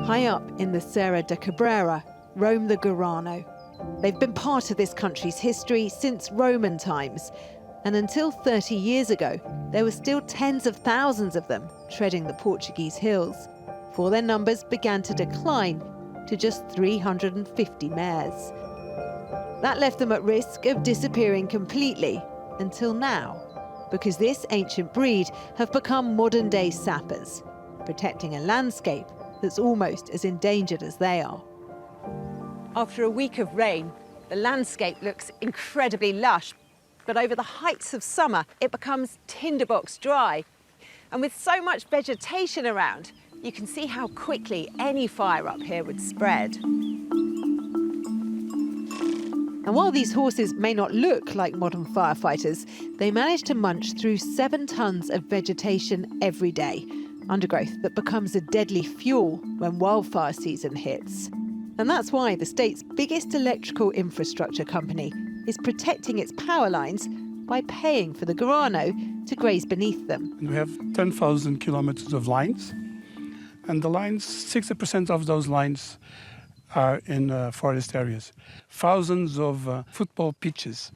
High up in the Serra da Cabrera roam the Garrano. They've been part of this country's history since Roman times. And until 30 years ago, there were still tens of thousands of them treading the Portuguese hills, before their numbers began to decline to just 350 mares. That left them at risk of disappearing completely, until now, because this ancient breed have become modern-day sappers, protecting a landscape that's almost as endangered as they are. After a week of rain, the landscape looks incredibly lush, but over the heights of summer, it becomes tinderbox dry. And with so much vegetation around, you can see how quickly any fire up here would spread. And while these horses may not look like modern firefighters, they manage to munch through 7 tons of vegetation every day, undergrowth that becomes a deadly fuel when wildfire season hits. And that's why the state's biggest electrical infrastructure company is protecting its power lines by paying for the Garrano to graze beneath them. We have 10,000 kilometers of lines, and the lines, 60% of those lines are in forest areas. Thousands of football pitches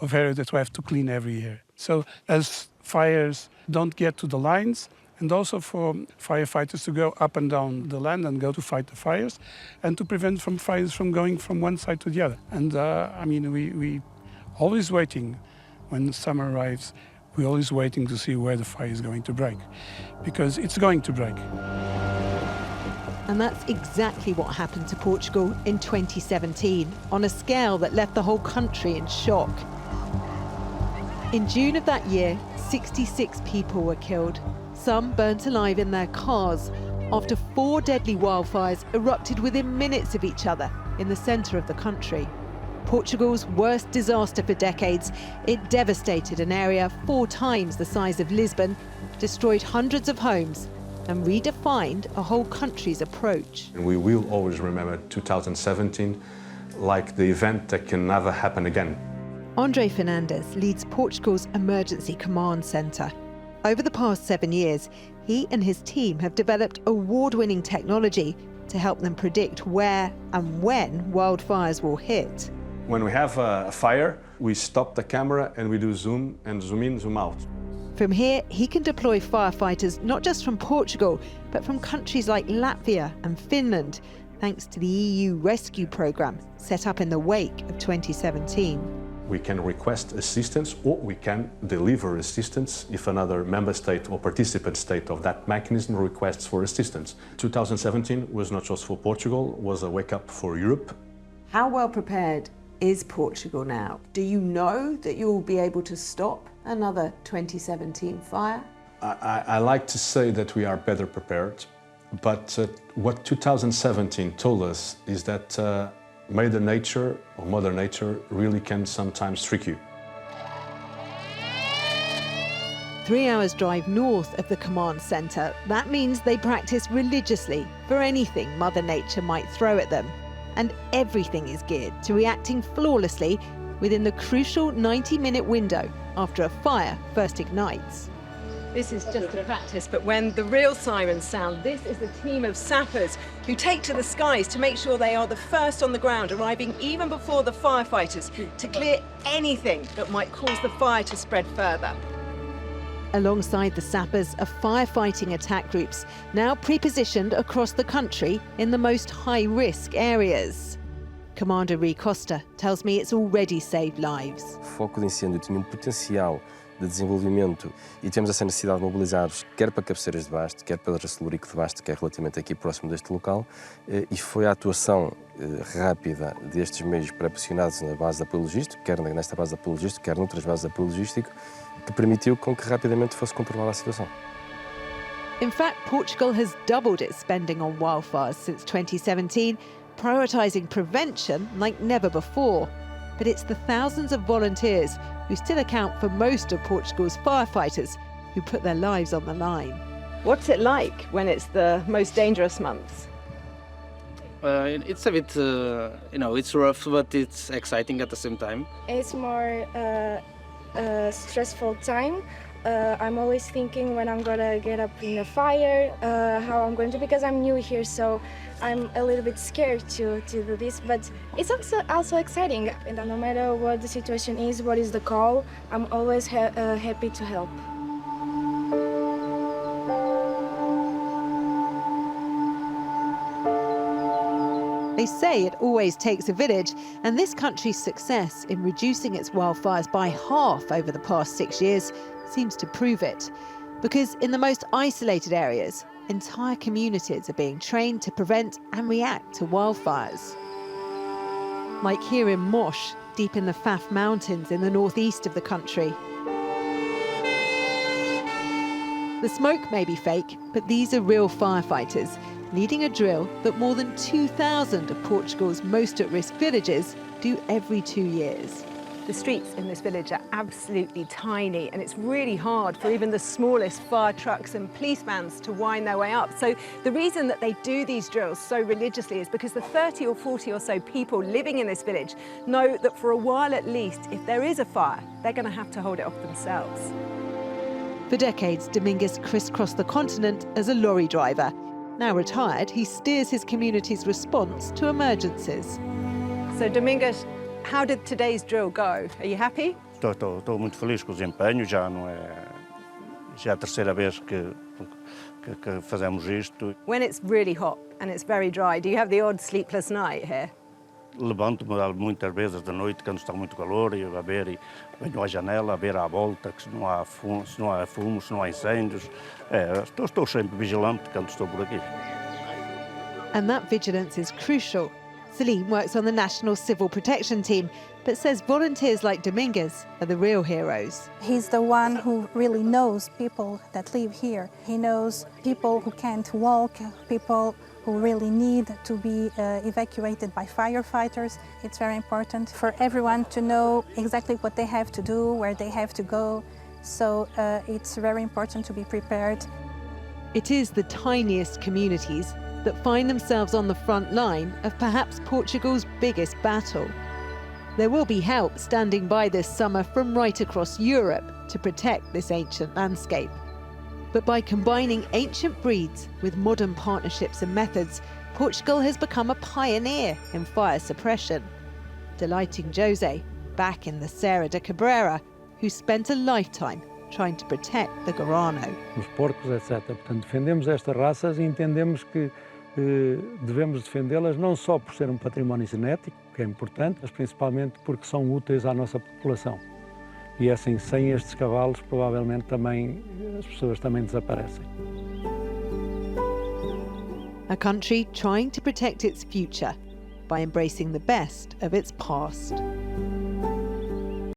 of areas that we have to clean every year. So as fires don't get to the lines, and also for firefighters to go up and down the land and go to fight the fires, and to prevent fires from going from one side to the other. And we always waiting when summer arrives. We're always waiting to see where the fire is going to break, because it's going to break. And that's exactly what happened to Portugal in 2017, on a scale that left the whole country in shock. In June of that year, 66 people were killed, some burnt alive in their cars, after 4 deadly wildfires erupted within minutes of each other in the centre of the country. Portugal's worst disaster for decades, it devastated an area 4 times the size of Lisbon, destroyed hundreds of homes, and redefined a whole country's approach. We will always remember 2017 like the event that can never happen again. André Fernandes leads Portugal's Emergency Command Centre. Over the past 7 years, he and his team have developed award-winning technology to help them predict where and when wildfires will hit. When we have a fire, we stop the camera and we do zoom and zoom in, zoom out. From here, he can deploy firefighters not just from Portugal, but from countries like Latvia and Finland, thanks to the EU rescue programme set up in the wake of 2017. We can request assistance, or we can deliver assistance if another member state or participant state of that mechanism requests for assistance. 2017 was not just for Portugal, was a wake-up for Europe. How well prepared is Portugal now? Do you know that you'll be able to stop another 2017 fire? I like to say that we are better prepared, but what 2017 told us is that Mother Nature really can sometimes trick you. 3 hours drive north of the command centre. That means they practice religiously for anything Mother Nature might throw at them. And everything is geared to reacting flawlessly within the crucial 90-minute window after a fire first ignites. This is just a practice, but when the real sirens sound, this is a team of sappers who take to the skies to make sure they are the first on the ground, arriving even before the firefighters to clear anything that might cause the fire to spread further. Alongside the sappers are firefighting attack groups, now pre-positioned across the country in the most high-risk areas. Commander Rui Costa tells me it's already saved lives. O foco de incêndio tinha potencial de desenvolvimento e temos essa necessidade de mobilizar-nos quer para cabeceiras de basto, quer para Racelurico de Basto, que é relativamente aqui próximo deste local, e foi a atuação rápida destes meios pré-posicionados na base de apoio logístico, quer nesta base de apoio logístico, quer noutras bases de apoio logístico, que permitiu com que rapidamente fosse controlada a situação. In fact, Portugal has doubled its spending on wildfires since 2017, prioritising prevention like never before. But it's the thousands of volunteers who still account for most of Portugal's firefighters who put their lives on the line. What's it like when it's the most dangerous months? It's a bit, it's rough, but it's exciting at the same time. It's more stressful time, I'm always thinking when I'm gonna get up in the fire, how I'm going to, because I'm new here, so I'm a little bit scared to do this, but it's also exciting. And no matter what the situation is, what is the call, I'm always happy to help. They say it always takes a village, and this country's success in reducing its wildfires by half over the past 6 years seems to prove it. Because in the most isolated areas, entire communities are being trained to prevent and react to wildfires. Like here in Mosh, deep in the Faf Mountains in the northeast of the country. The smoke may be fake, but these are real firefighters, leading a drill that more than 2,000 of Portugal's most at-risk villages do every 2 years. The streets in this village are absolutely tiny, and it's really hard for even the smallest fire trucks and police vans to wind their way up. So the reason that they do these drills so religiously is because the 30 or 40 or so people living in this village know that for a while at least, if there is a fire, they're going to have to hold it off themselves. For decades, Domingues crisscrossed the continent as a lorry driver. Now retired, he steers his community's response to emergencies. So Domingues, how did today's drill go? Are you happy? Estou muito feliz com o desempenho, já é a terceira vez que fazemos isto. When it's really hot and it's very dry, do you have the odd sleepless night here? Levanto-me muitas vezes de noite, quando está muito calor, e venho à janela, a ver à volta, que se não há fumo, se não há incêndios. Estou sempre vigilante quando estou por aqui. And that vigilance is crucial. Salim works on the National Civil Protection Team, but says volunteers like Domingues are the real heroes. He's the one who really knows people that live here. He knows people who can't walk, people who really need to be evacuated by firefighters. It's very important for everyone to know exactly what they have to do, where they have to go. So it's very important to be prepared. It is the tiniest communities that find themselves on the front line of perhaps Portugal's biggest battle. There will be help standing by this summer from right across Europe to protect this ancient landscape. But by combining ancient breeds with modern partnerships and methods, Portugal has become a pioneer in fire suppression, delighting Jose back in the Serra da Cabrera, who spent a lifetime trying to protect the Garrano. Os porcos, etc. Portanto, defendemos estas raças e entendemos que devemos defendê-las não só por ser património genético, que é importante, mas principalmente porque são úteis à nossa população. E assim, sem estes cavalos, provavelmente também as pessoas também desaparecem. A country trying to protect its future by embracing the best of its past.